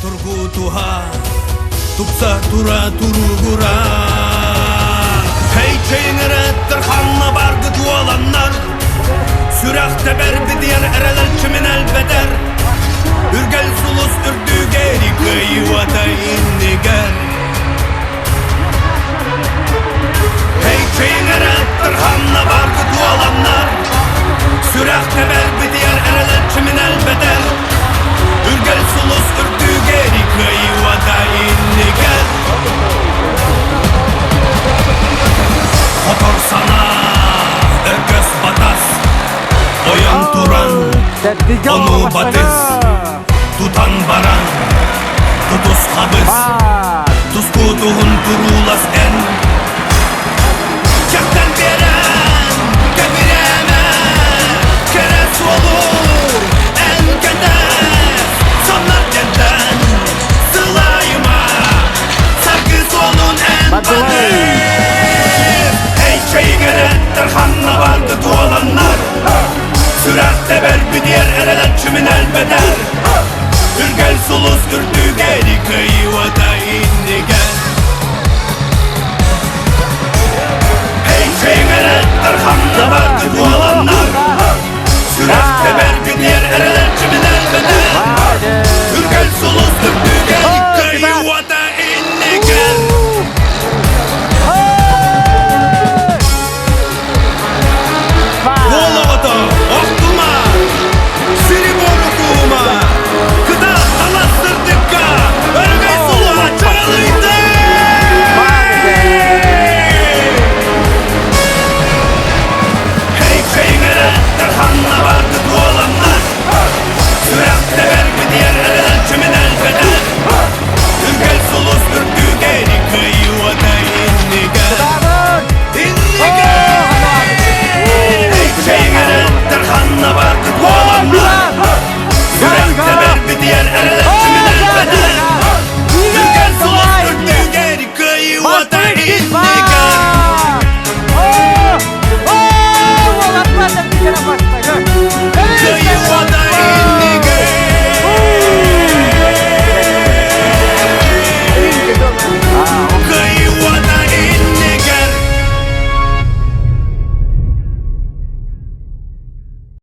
Turgutuha Tupsa tura turugura Hey çeyinere tırhanla bargı dualanlar Sürakte berbi diyen ereler kimin elbeder Ürgel sulus ürdü geri kıyvata indiger Hey çeyinere tırhanla bargı dualanlar Sürakte berbi diyen ereler kimin elbeder Ürgel sulus ürdü geri kıyvata indiger Kotor sana öküz batas Oyan turan onu batız Tutan baran tutus kabız Tuskutuhun turulas en Çaktan veren kebireme Keres olur en kedes Sonlar cenden sılayıma Sargız olun en batız Hey çeygene terhanla vardı dualanlar Sürakte berbi diğer ereler kimin elbeder Ürgel sulus ürdü geri kıyvata indiger Hey çeygene terhanla vardı dualanlar Sürakte berbi diğer ereler kimin elbeder